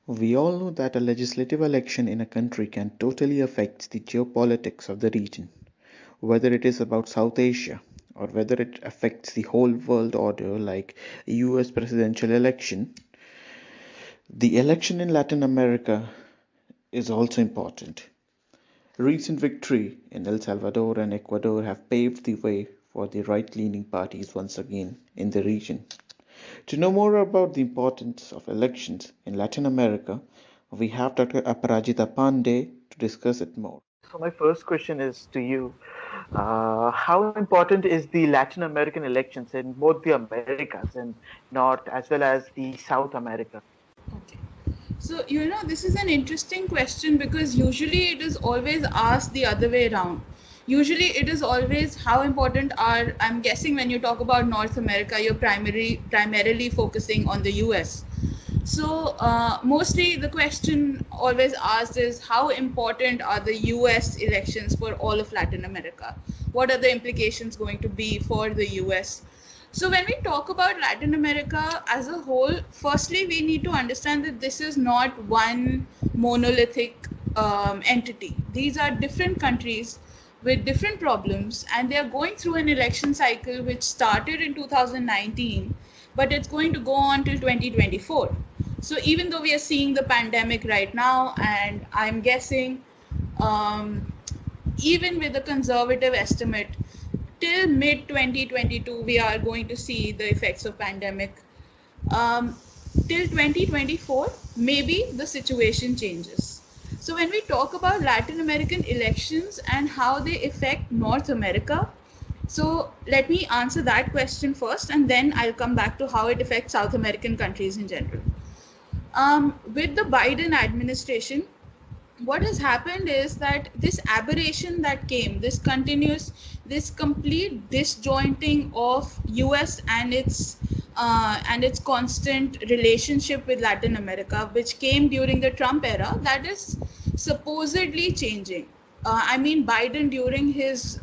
We all know that a legislative election in a country can totally affect the geopolitics of the region, whether it is about South Asia or whether it affects the whole world order like a US presidential election. The election in Latin America is also important. Recent victory in El Salvador and Ecuador have paved the way for the right-leaning parties once again in the region. To know more about the importance of elections in Latin America, we have Dr. Aparaajita Pandey to discuss it more. So my first question is to you. How important is the Latin American elections in both the Americas and North as well as the South America? Okay. So, this is an interesting question because usually it is always asked the other way around. Usually it is always how important are, I'm guessing when you talk about North America, you're primarily focusing on the US. So mostly the question always asked is how important are the US elections for all of Latin America? What are the implications going to be for the US? So when we talk about Latin America as a whole, firstly, we need to understand that this is not one monolithic entity. These are different countries with different problems, and they are going through an election cycle which started in 2019, but it's going to go on till 2024. So even though we are seeing the pandemic right now, and I'm guessing even with a conservative estimate, till mid 2022 we are going to see the effects of pandemic. Till 2024 maybe the situation changes. So when we talk about Latin American elections and how they affect North America, so let me answer that question first, and then I'll come back to how it affects South American countries in general. With the Biden administration, what has happened is that this aberration that came, this complete disjointing of US and its constant relationship with Latin America, which came during the Trump era, that is supposedly changing. Biden during his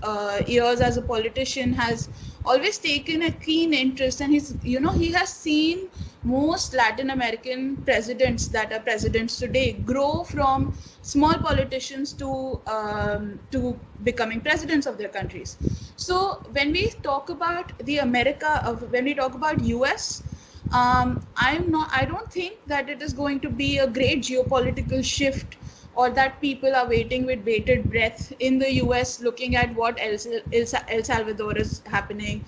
years as a politician has always taken a keen interest, and he has seen most Latin American presidents that are presidents today grow from small politicians to becoming presidents of their countries. So when we talk about when we talk about US, I don't think that it is going to be a great geopolitical shift, or that people are waiting with bated breath in the US looking at what El Salvador is happening,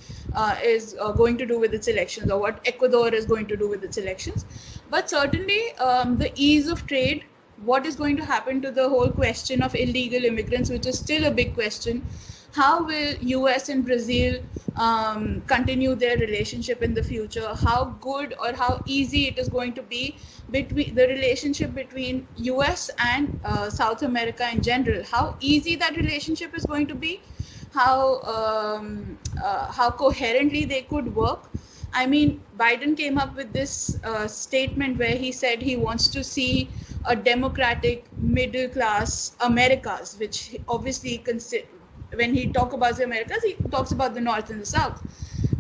is going to do with its elections, or what Ecuador is going to do with its elections. But certainly the ease of trade, what is going to happen to the whole question of illegal immigrants, which is still a big question. How will US and Brazil continue their relationship in the future? How good or how easy it is going to be between the relationship between US and South America in general? How easy that relationship is going to be? How coherently they could work? Biden came up with this statement where he said he wants to see a democratic middle class Americas, which obviously when he talks about the Americas, he talks about the North and the South.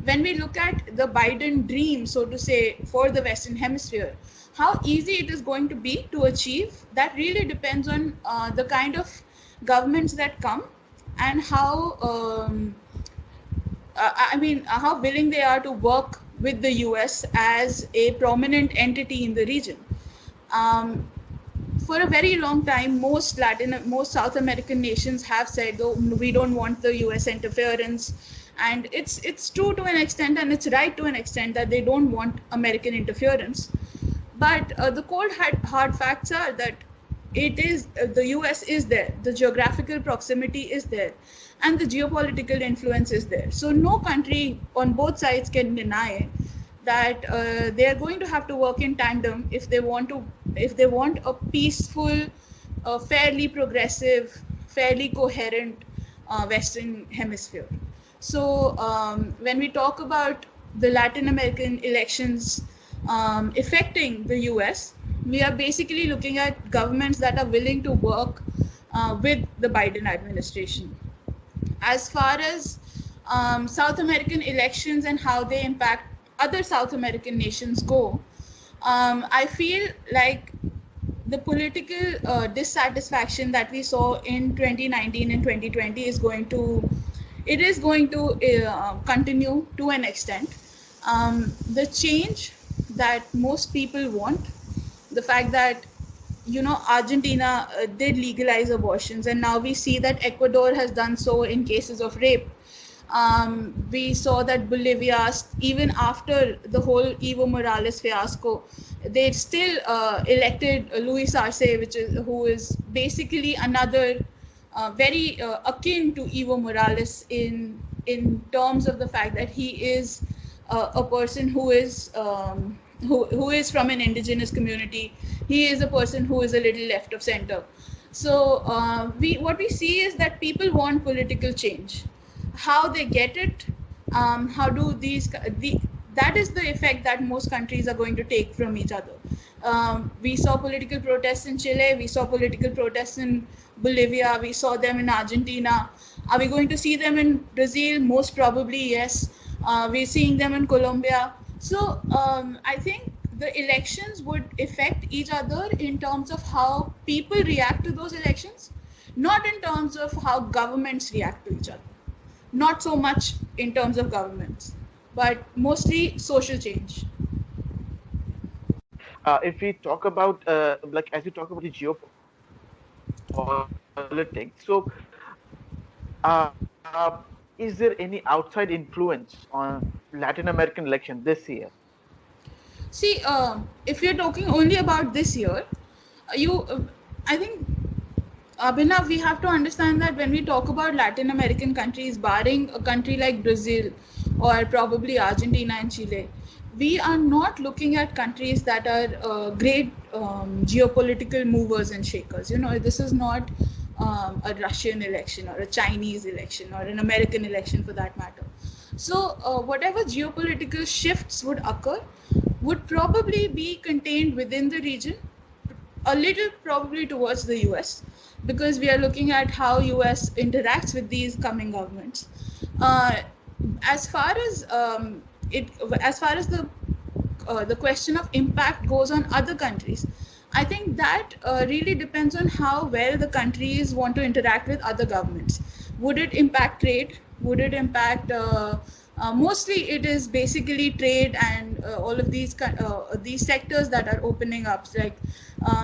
When we look at the Biden dream, so to say, for the Western Hemisphere, how easy it is going to be to achieve, that really depends on the kind of governments that come, and how how willing they are to work with the US as a prominent entity in the region. For a very long time, most South American nations have said, "Oh, we don't want the US interference," and it's true to an extent, and it's right to an extent that they don't want American interference. But the cold hard facts are that the US is there, the geographical proximity is there, and the geopolitical influence is there. So no country on both sides can deny that they are going to have to work in tandem if they want a peaceful, fairly progressive, fairly coherent Western Hemisphere. So when we talk about the Latin American elections affecting the US, we are basically looking at governments that are willing to work with the Biden administration. As far as South American elections and how they impact other South American nations go, I feel like the political dissatisfaction that we saw in 2019 and 2020 is going to continue to an extent. The change that most people want, the fact that Argentina did legalize abortions, and now we see that Ecuador has done so in cases of rape. We saw that Bolivia, even after the whole Evo Morales fiasco, they still elected Luis Arce, who is basically another very akin to Evo Morales in terms of the fact that he is a person who is from an indigenous community. He is a person who is a little left of center. So what we see is that people want political change. How they get it, that is the effect that most countries are going to take from each other. We saw political protests in Chile, we saw political protests in Bolivia, we saw them in Argentina. Are we going to see them in Brazil? Most probably, yes. We're seeing them in Colombia. So I think the elections would affect each other in terms of how people react to those elections, not in terms of how governments react to each other. Not so much in terms of governments, but mostly social change. If we talk about, as you talk about the geopolitics, so is there any outside influence on Latin American election this year? See, if you're talking only about this year, I think, Abhinav, we have to understand that when we talk about Latin American countries, barring a country like Brazil or probably Argentina and Chile, we are not looking at countries that are great geopolitical movers and shakers. This is not a Russian election or a Chinese election or an American election for that matter. So whatever geopolitical shifts would occur would probably be contained within the region, a little probably towards the US, because we are looking at how US interacts with these coming governments. As far as the question of impact goes on other countries, I think that really depends on how well the countries want to interact with other governments. Would it impact trade? Would it impact mostly it is basically trade and all of these sectors that are opening up, like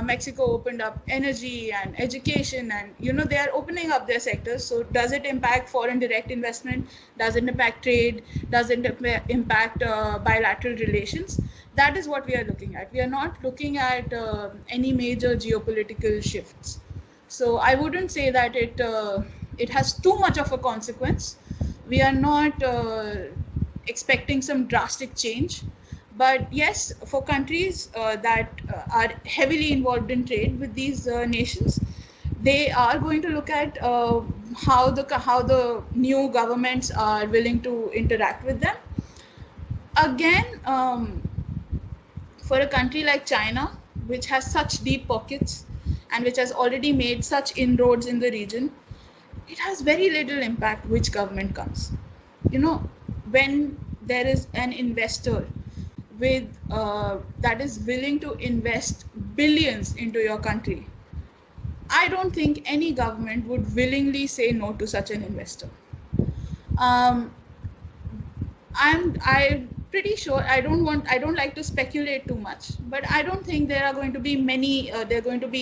Mexico opened up energy and education, and they are opening up their sectors. So does it impact foreign direct investment? Does it impact trade? Does it impact bilateral relations? That is what we are looking at. We are not looking at any major geopolitical shifts. So I wouldn't say that it has too much of a consequence. We are not expecting some drastic change. But yes, for countries that are heavily involved in trade with these nations, they are going to look at how the new governments are willing to interact with them. Again, for a country like China, which has such deep pockets and which has already made such inroads in the region, it has very little impact which government comes. When there is an investor with that is willing to invest billions into your country, I don't think any government would willingly say no to such an investor. I'm pretty sure, I don't like to speculate too much, but I don't think there are going to be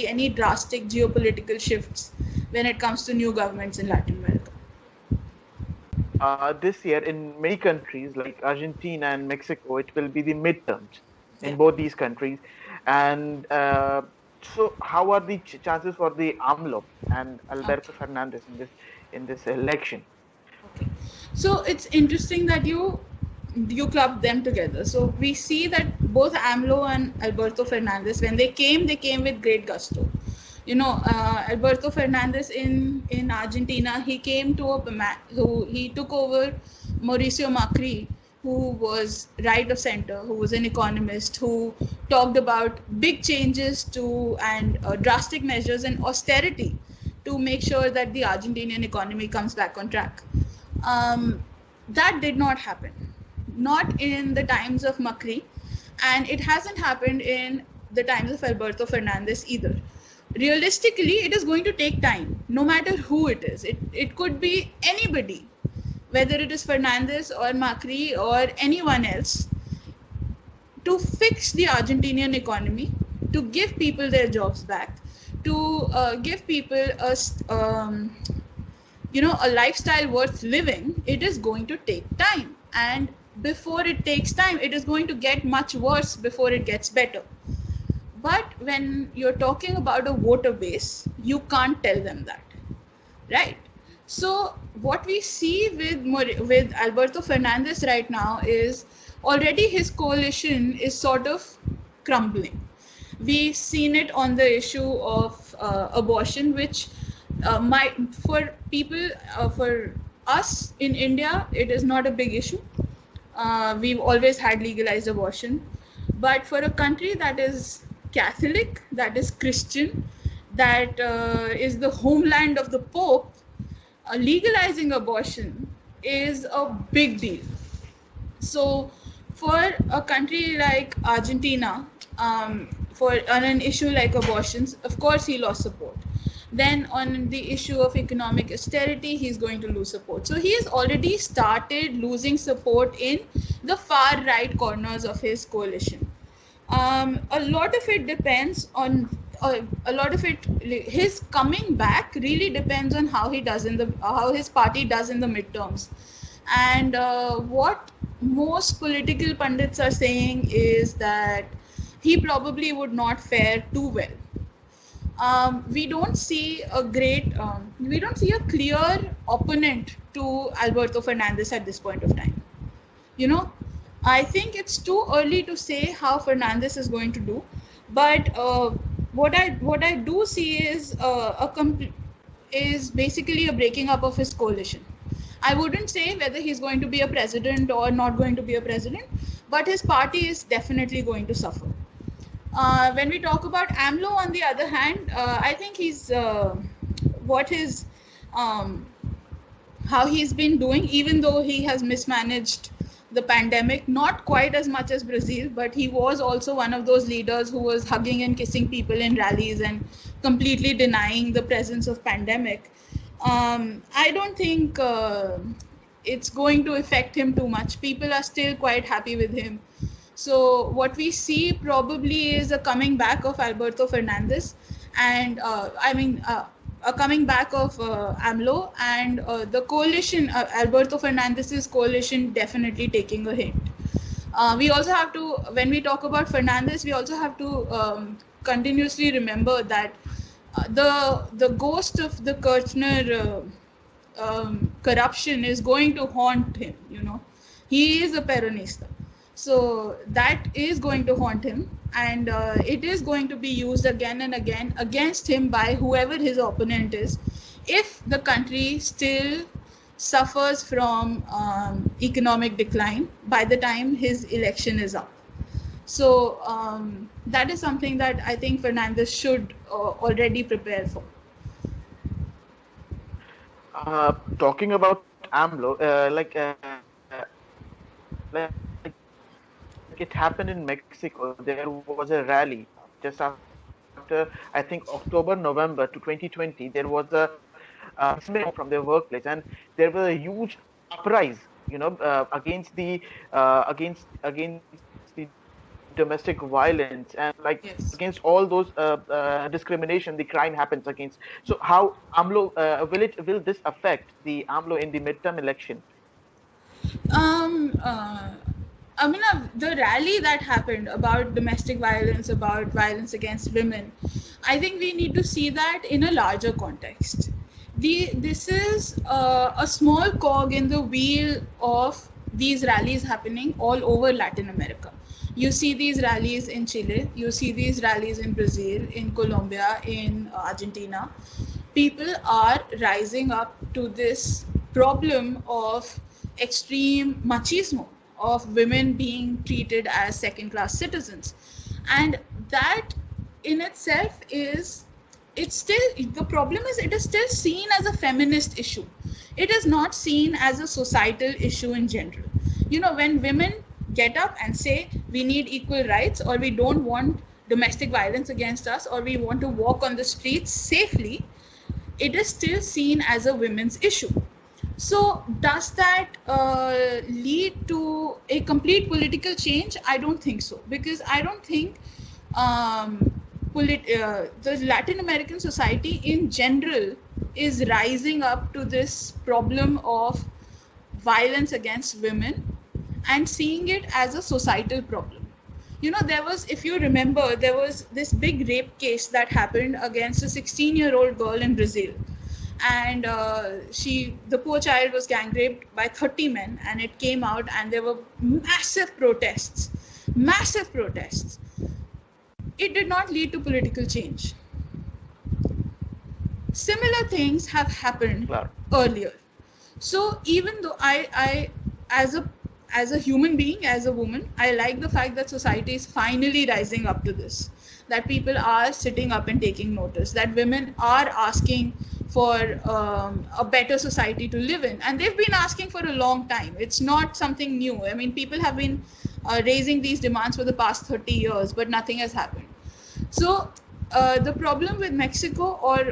any drastic geopolitical shifts when it comes to new governments in Latin America. This year, in many countries like Argentina and Mexico, it will be the midterms in both these countries. And so how are the chances for the AMLO and Alberto Fernandez in this election? Okay. So it's interesting that you clubbed them together. So we see that both AMLO and Alberto Fernandez, when they came with great gusto. Alberto Fernandez in Argentina, he came he took over Mauricio Macri, who was right of center, who was an economist, who talked about big changes and drastic measures and austerity to make sure that the Argentinian economy comes back on track. That did not happen. Not in the times of Macri, and it hasn't happened in the times of Alberto Fernandez either. Realistically, it is going to take time, no matter who it is. It could be anybody, whether it is Fernandez or Macri or anyone else, to fix the Argentinian economy, to give people their jobs back, to give people a lifestyle worth living. It is going to take time, and before it takes time, it is going to get much worse before it gets better. But when you're talking about a voter base, you can't tell them that, right? So what we see with Alberto Fernandez right now is already his coalition is sort of crumbling. We've seen it on the issue of abortion, which for people, for us in India, it is not a big issue. We've always had legalized abortion. But for a country that is Catholic, that is Christian, that is the homeland of the Pope, legalizing abortion is a big deal. So for a country like Argentina, on an issue like abortions, of course he lost support. Then on the issue of economic austerity, he's going to lose support. So he has already started losing support in the far right corners of his coalition. A lot of it depends on his coming back really depends on how his party does in the midterms. And what most political pundits are saying is that he probably would not fare too well. We don't see a clear opponent to Alberto Fernandez at this point of time. I think it's too early to say how Fernandez is going to do, but what I do see is is basically a breaking up of his coalition. I wouldn't say whether he's going to be a president or not going to be a president, but his party is definitely going to suffer. When we talk about AMLO, on the other hand, I think he's how he's been doing, even though he has mismanaged the pandemic, not quite as much as Brazil, but he was also one of those leaders who was hugging and kissing people in rallies and completely denying the presence of pandemic. I don't think it's going to affect him too much. People are still quite happy with him. So what we see probably is a coming back of Alberto Fernandez, and a coming back of AMLO, and the coalition, Alberto Fernandez's coalition, definitely taking a hit. We also have to, when we talk about Fernandez, we also have to continuously remember that the ghost of the Kirchner corruption is going to haunt him. He is a Peronista. So that is going to haunt him, and it is going to be used again and again against him by whoever his opponent is, if the country still suffers from economic decline by the time his election is up. So that is something that I think Fernandez should already prepare for. Talking about AMLO, like it happened in Mexico. There was a rally just after, I think, November to 2020. There was a from their workplace, and there was a huge uprising, against the domestic violence, and Yes. against all those discrimination the crime happens against. So how AMLO will this affect the AMLO in the midterm election? The rally that happened about domestic violence, about violence against women, I think we need to see that in a larger context. This is a small cog in the wheel of these rallies happening all over Latin America. You see these rallies in Chile, you see these rallies in Brazil, in Colombia, in Argentina. People are rising up to this problem of extreme machismo, of women being treated as second-class citizens. And that in itself the problem is it is still seen as a feminist issue. It is not seen as a societal issue in general. When women get up and say we need equal rights, or we don't want domestic violence against us, or we want to walk on the streets safely, it is still seen as a women's issue. So does that lead to a complete political change? I don't think so, because I don't think the Latin American society in general is rising up to this problem of violence against women and seeing it as a societal problem. There was, if you remember, there was this big rape case that happened against a 16-year-old girl in Brazil. And the poor child was gang raped by 30 men, and it came out, and there were massive protests. It did not lead to political change. Similar things have happened earlier. So even though I as a human being, as a woman, I like the fact that society is finally rising up to this, that people are sitting up and taking notice, that women are asking for a better society to live in, and they've been asking for a long time. It's not something new. I mean, people have been raising these demands for the past 30 years, but nothing has happened. So the problem with Mexico, or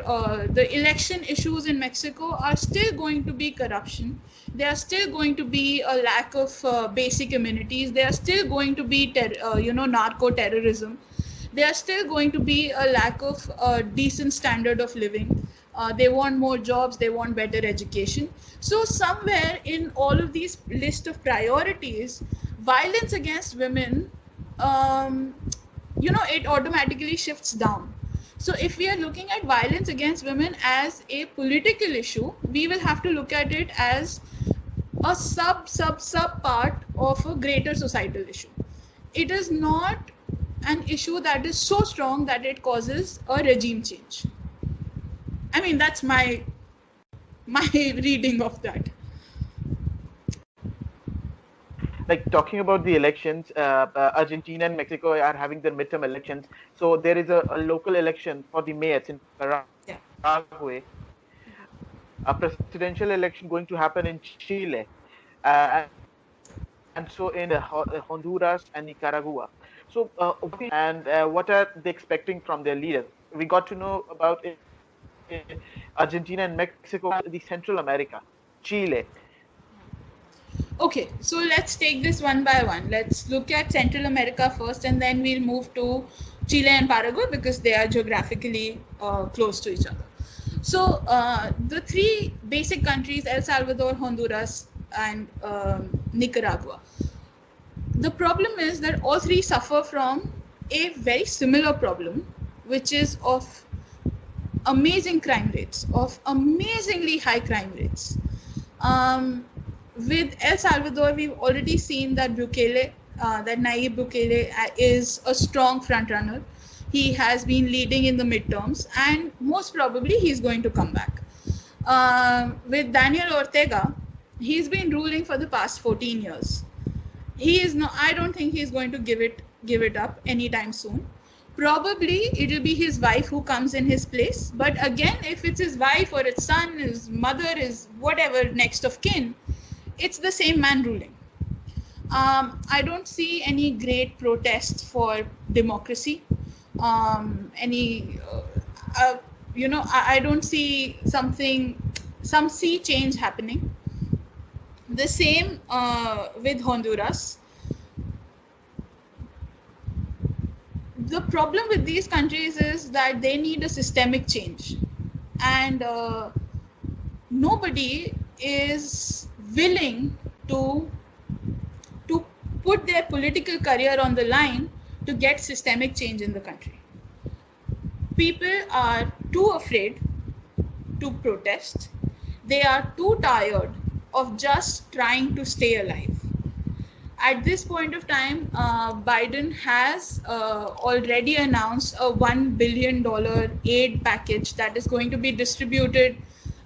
the election issues in Mexico, are still going to be corruption. There are still going to be a lack of basic amenities. There are still going to be narco-terrorism. There are still going to be a lack of decent standard of living. They want more jobs. They want better education. So somewhere in all of these list of priorities, violence against women, it automatically shifts down. So if we are looking at violence against women as a political issue, we will have to look at it as a sub part of a greater societal issue. It is not an issue that is so strong that it causes a regime change. I mean, that's my reading of that. Like, talking about the elections, Argentina and Mexico are having their midterm elections. So there is a local election for the mayors in Paraguay. A presidential election going to happen in Chile, and so in Honduras and Nicaragua. So what are they expecting from their leaders? We got to know about it in Argentina and Mexico, the Central America, Chile. Okay, so let's take this one by one. Let's look at Central America first, and then we'll move to Chile and Paraguay because they are geographically close to each other. So the three basic countries, El Salvador, Honduras, and Nicaragua. The problem is that all three suffer from a very similar problem, which is of amazing crime rates, of amazingly high crime rates. With El Salvador, we've already seen that Nayib Bukele is a strong frontrunner. He has been leading in the midterms, and most probably he's going to come back. With Daniel Ortega, he's been ruling for the past 14 years. I don't think he's going to give it up anytime soon. Probably it'll be his wife who comes in his place. But again, if it's his wife or his son, his mother, his whatever next of kin, it's the same man ruling. I don't see any great protest for democracy. I don't see some sea change happening. The same with Honduras. The problem with these countries is that they need a systemic change, and nobody is willing to put their political career on the line to get systemic change in the country. People are too afraid to protest. They are too tired of just trying to stay alive. At this point of time, Biden has already announced a $1 billion aid package that is going to be distributed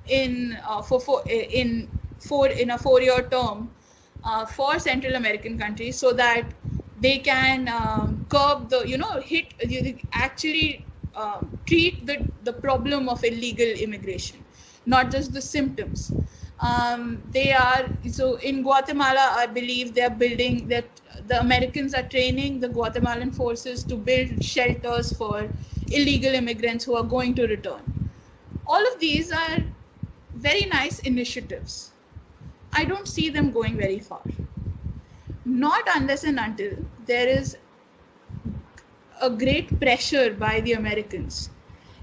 in a 4-year term for Central American countries, so that they can curb treat the problem of illegal immigration, not just the symptoms. So in Guatemala, I believe they're the Americans are training the Guatemalan forces to build shelters for illegal immigrants who are going to return. All of these are very nice initiatives. I don't see them going very far. Not unless and until there is a great pressure by the Americans.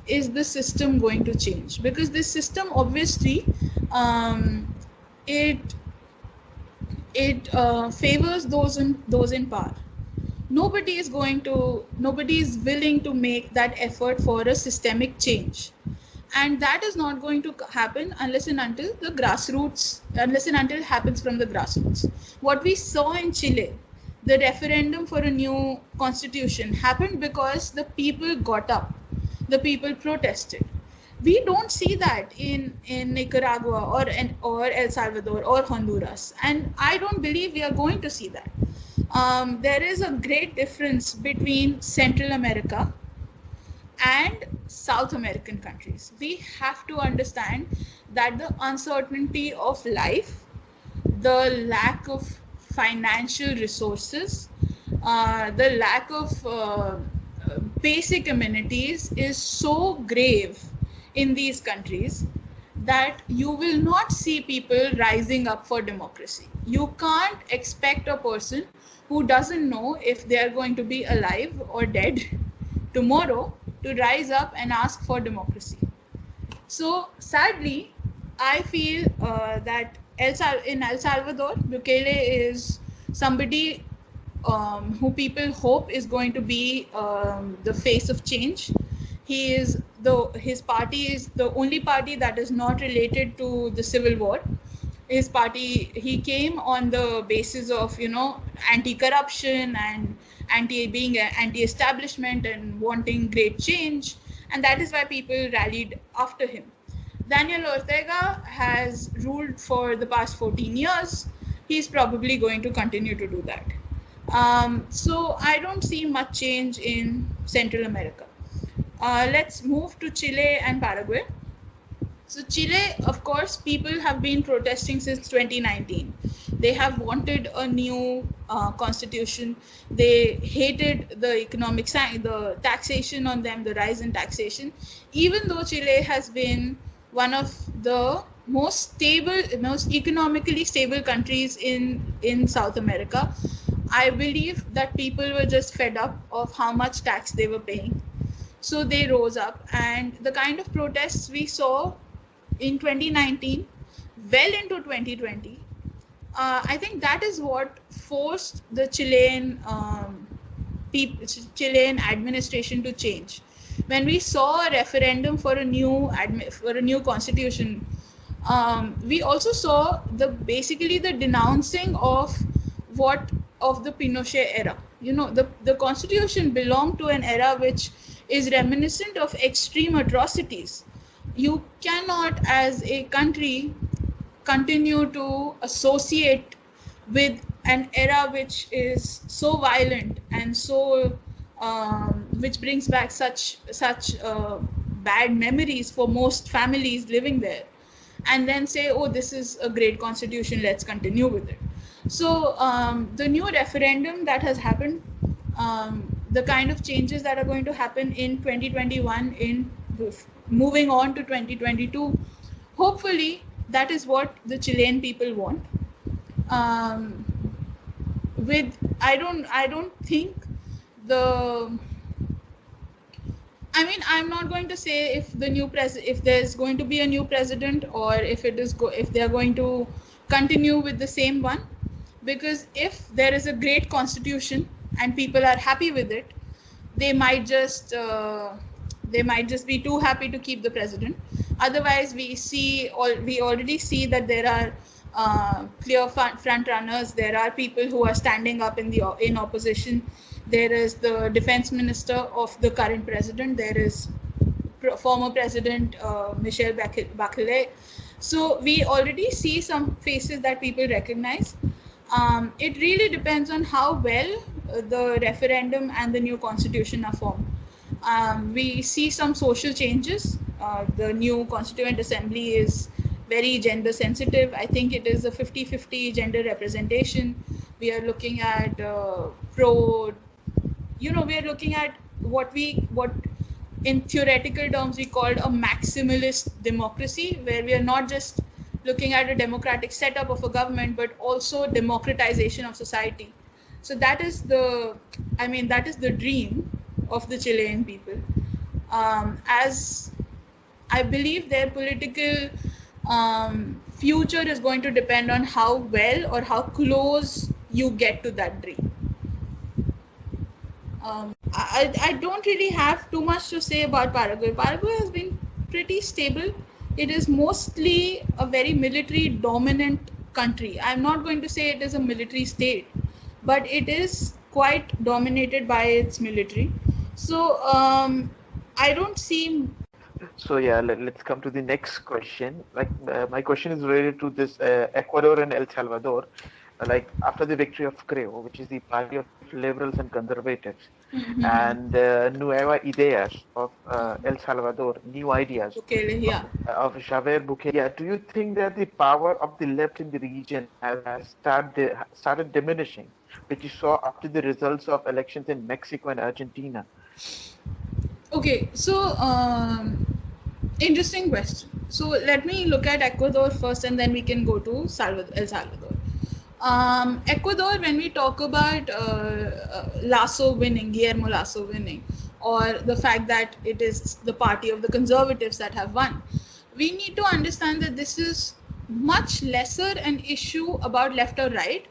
Is the system going to change? Because this system obviously it favors those in power. Nobody is willing to make that effort for a systemic change, and that is not going to happen unless and until it happens from the grassroots. What we saw in Chile, the referendum for a new constitution, happened because the people got up, the people protested. We don't see that in Nicaragua or El Salvador or Honduras, and I don't believe we are going to see that. There is a great difference between Central America and South American countries. We have to understand that the uncertainty of life, the lack of financial resources, the lack of basic amenities is so grave in these countries that you will not see people rising up for democracy. You can't expect a person who doesn't know if they are going to be alive or dead tomorrow to rise up and ask for democracy. So sadly, I feel that in El Salvador, Bukele is somebody who people hope is going to be the face of change. His party is the only party that is not related to the civil war. His party, he came on the basis of, anti-corruption and being anti-establishment and wanting great change, and that is why people rallied after him. Daniel Ortega has ruled for the past 14 years. He's probably going to continue to do that. So I don't see much change in Central America. Let's move to Chile and Paraguay. So Chile, of course, people have been protesting since 2019. They have wanted a new constitution. They hated the the taxation on them, the rise in taxation. Even though Chile has been one of the most economically stable countries in South America, I believe that people were just fed up of how much tax they were paying. So they rose up, and the kind of protests we saw in 2019, well into 2020, I think that is what forced the Chilean administration to change. When we saw a referendum for a new constitution, we also saw basically the denouncing of the Pinochet era. The constitution belonged to an era which is reminiscent of extreme atrocities. You cannot, as a country, continue to associate with an era which is so violent and so which brings back such bad memories for most families living there, and then say, oh, this is a great constitution, let's continue with it. So the new referendum that has happened, the kind of changes that are going to happen in 2021, moving on to 2022, hopefully that is what the Chilean people want. I don't think I'm not going to say if there's going to be a new president, or if they're going to continue with the same one, because if there is a great constitution and people are happy with it, they might just be too happy to keep the president. Otherwise, we already see that there are clear front runners. There are people who are standing up in opposition. There is the defense minister of the current president. There is former president Michel Bachelet. So we already see some faces that people recognize. It really depends on how well the referendum and the new constitution are formed. We see some social changes. The new Constituent Assembly is very gender sensitive. I think it is a 50-50 gender representation. We are looking at we are looking at what in theoretical terms we called a maximalist democracy, where we are not just looking at a democratic setup of a government, but also democratization of society. So that is the dream of the Chilean people. As I believe their political future is going to depend on how well or how close you get to that dream. I don't really have too much to say about Paraguay. Paraguay has been pretty stable. It is mostly a very military dominant country. I'm not going to say it is a military state, but it is quite dominated by its military. So I don't see. So yeah, let's come to the next question. Like my question is related to this Ecuador and El Salvador. Like after the victory of CREO, which is the party of liberals and conservatives, and Nueva Ideas of El Salvador, new ideas of Javier Bukele. Yeah, do you think that the power of the left in the region has started diminishing, which you saw after the results of elections in Mexico and Argentina? Okay, so interesting question. So let me look at Ecuador first, and then we can go to El Salvador. Ecuador, when we talk about Guillermo Lasso winning, or the fact that it is the party of the conservatives that have won, we need to understand that this is much lesser an issue about left or right,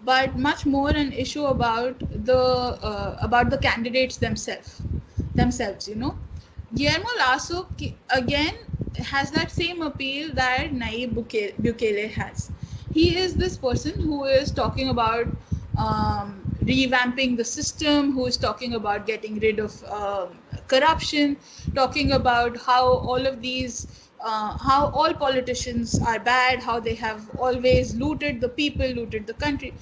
but much more an issue about the candidates themselves. Guillermo Lasso again has that same appeal that Nayib Bukele has. He is this person who is talking about revamping the system, who is talking about getting rid of corruption, talking about how all of these, how all politicians are bad, how they have always looted the people, looted the country.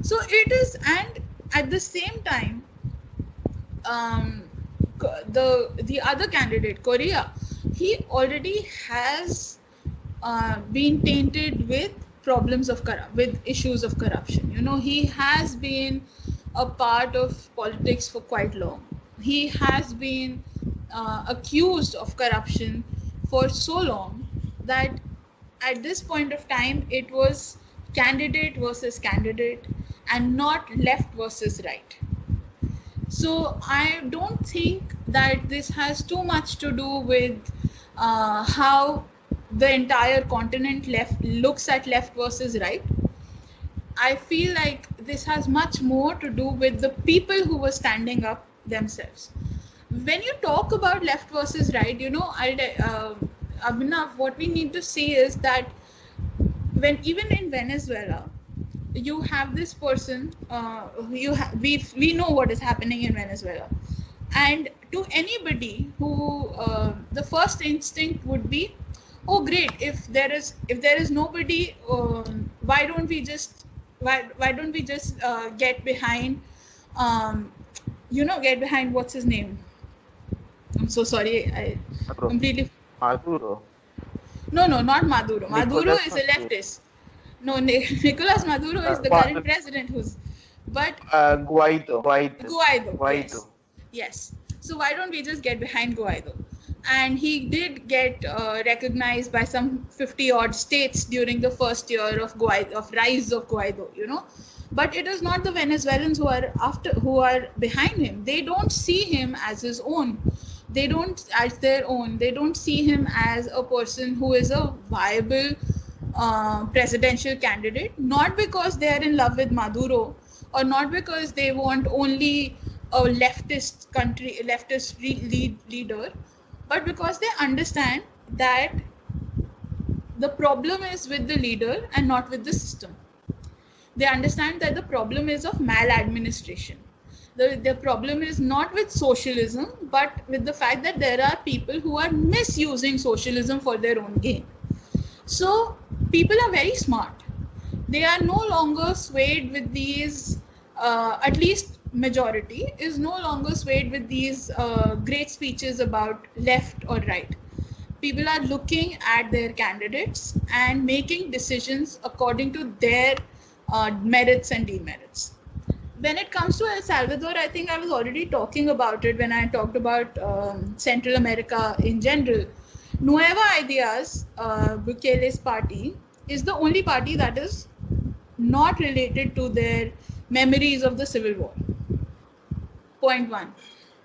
So it is, and at the same time, the other candidate, Correa, he already has been tainted with issues of corruption. He has been a part of politics for quite long. He has been accused of corruption for so long that at this point of time it was candidate versus candidate and not left versus right. So I don't think that this has too much to do with how the entire continent looks at left versus right. I feel like this has much more to do with the people who were standing up themselves. When you talk about left versus right, Abhinav, what we need to see is that even in Venezuela, you have this person, we know what is happening in Venezuela. And to anybody who, the first instinct would be, oh great, if there is nobody, why don't we just get behind what's his name? I'm so sorry, I completely Maduro. No, not Maduro. Maduro is a leftist. No, Nicolas Maduro is the current president Guaido. Yes. So why don't we just get behind Guaido? And he did get recognized by some 50-odd states during the first year of rise of Guaido, But it is not the Venezuelans who are behind him. They don't see him as his own. They don't see him as a person who is a viable presidential candidate, not because they are in love with Maduro, or not because they want only a leftist leader, but because they understand that the problem is with the leader and not with the system. They understand that the problem is of maladministration. The problem is not with socialism, but with the fact that there are people who are misusing socialism for their own gain. So people are very smart. They are no longer swayed with these, at least majority is no longer swayed with these great speeches about left or right. People are looking at their candidates and making decisions according to their merits and demerits. When it comes to El Salvador, I think I was already talking about it when I talked about Central America in general. Nueva Ideas, Bukele's party, is the only party that is not related to their memories of the Civil War. Point one.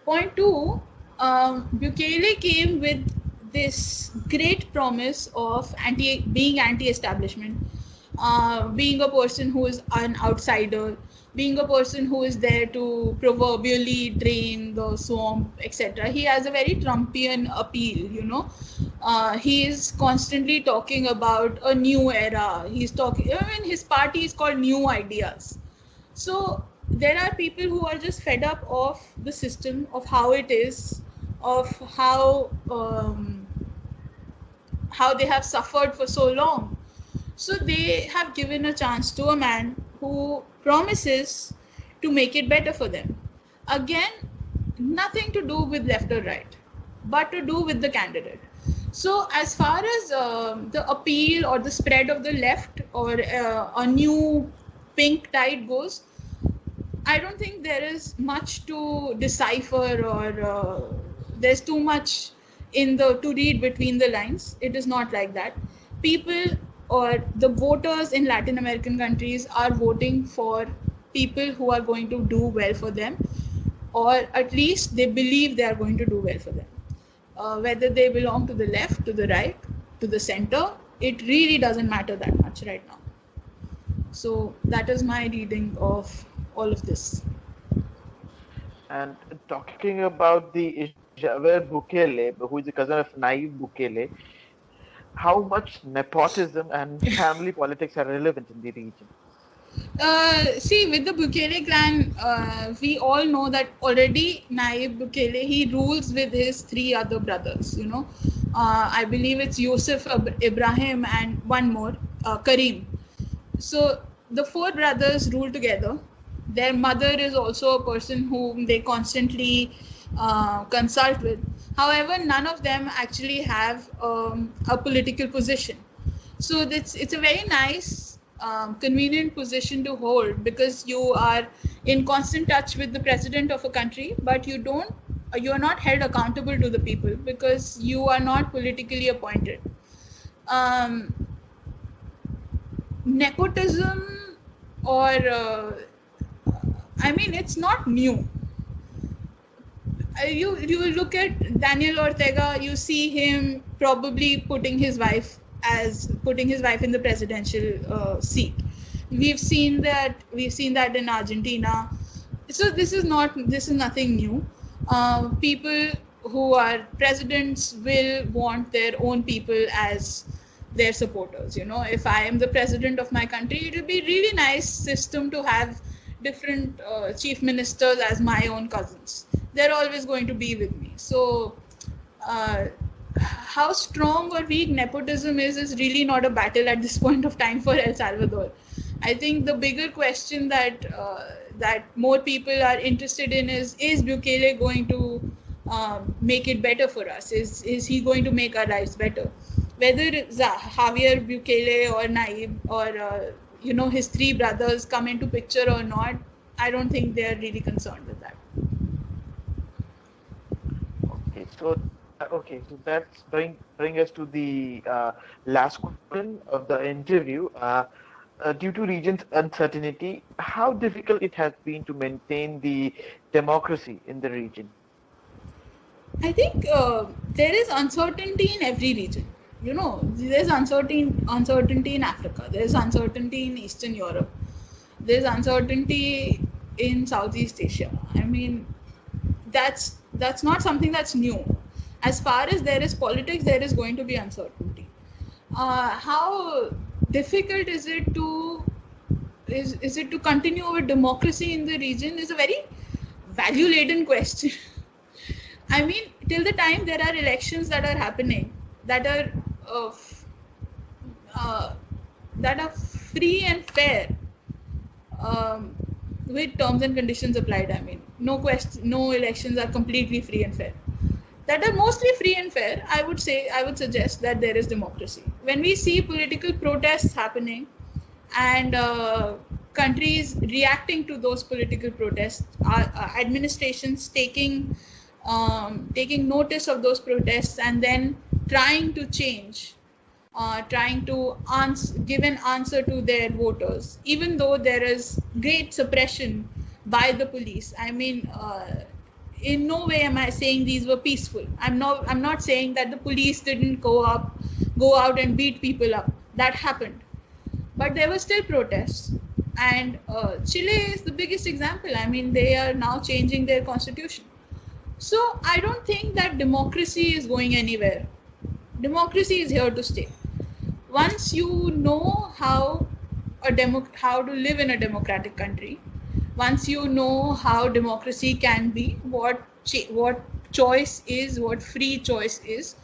Point two, Bukele came with this great promise of being anti-establishment, being a person who is an outsider, being a person who is there to proverbially drain the swamp, etc. He has a very Trumpian appeal, he is constantly talking about a new era. His party is called New Ideas. So there are people who are just fed up of the system, of how it is, of how they have suffered for so long. So they have given a chance to a man who promises to make it better for them. Again, nothing to do with left or right, but to do with the candidate. So as far as the appeal or the spread of the left or a new pink tide goes, I don't think there is much to decipher or there's too much to read between the lines. It is not like that. People or the voters in Latin American countries are voting for people who are going to do well for them, or at least they believe they are going to do well for them. Whether they belong to the left, to the right, to the center, it really doesn't matter that much right now. So that is my reading of all of this. And talking about the Javier Bukele, who is the cousin of Nayib Bukele, how much nepotism and family politics are relevant in the region? See, with the Bukele clan, we all know that already Nayib Bukele, he rules with his 3 other brothers, I believe it's Yusuf, Ibrahim and one more, Karim. So the 4 brothers rule together. Their mother is also a person whom they constantly consult with. However, none of them actually have a political position. So it's a very nice, convenient position to hold, because you are in constant touch with the president of a country, but you are not held accountable to the people because you are not politically appointed. Nepotism, or it's not new. You look at Daniel Ortega, you see him probably putting his wife in the presidential seat. We've seen that in Argentina. So this is nothing new. People who are presidents will want their own people as their supporters. If I am the president of my country, it will be really nice system to have different chief ministers as my own cousins. They're always going to be with me. So how strong or weak nepotism is really not a battle at this point of time for El Salvador. I think the bigger question that more people are interested in is Bukele going to make it better for us? Is he going to make our lives better? Whether it's Javier Bukele or Nayib or his 3 brothers come into picture or not, I don't think they are really concerned with that. Okay, so that's bring us to the last question of the interview. Due to region's uncertainty, how difficult it has been to maintain the democracy in the region? I think there is uncertainty in every region. There's uncertainty in Africa. There's uncertainty in Eastern Europe. There's uncertainty in Southeast Asia. That's not something that's new. As far as there is politics, there is going to be uncertainty. How difficult is it to continue with democracy in the region is a very value-laden question. Till the time there are elections that are happening, that are free and fair, with terms and conditions applied. No elections are completely free and fair. That are mostly free and fair, I would suggest that there is democracy. When we see political protests happening and countries reacting to those political protests, administrations taking notice of those protests and then trying to change, trying to give an answer to their voters, even though there is great suppression by the police. I mean, in no way am I saying these were peaceful. I'm not saying that the police didn't go out and beat people up. That happened, but there were still protests. And Chile is the biggest example. I mean, they are now changing their constitution. So I don't think that democracy is going anywhere. Democracy is here to stay. Once you know how to live in a democratic country, once you know how democracy can be, what choice is, what free choice is,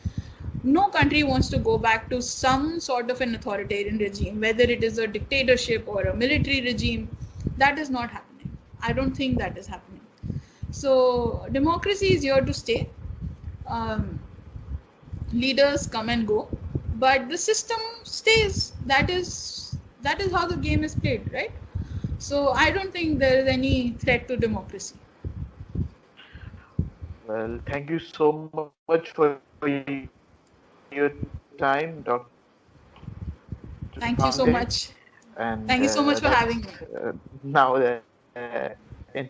no country wants to go back to some sort of an authoritarian regime, whether it is a dictatorship or a military regime. That is not happening. I don't think that is happening. So democracy is here to stay. Leaders come and go, but the system stays. That is how the game is played, right? So I don't think there is any threat to democracy. Well, thank you so much for your time, Dr. Thank you so Pandey. much. And thank you so much for having me. Now, in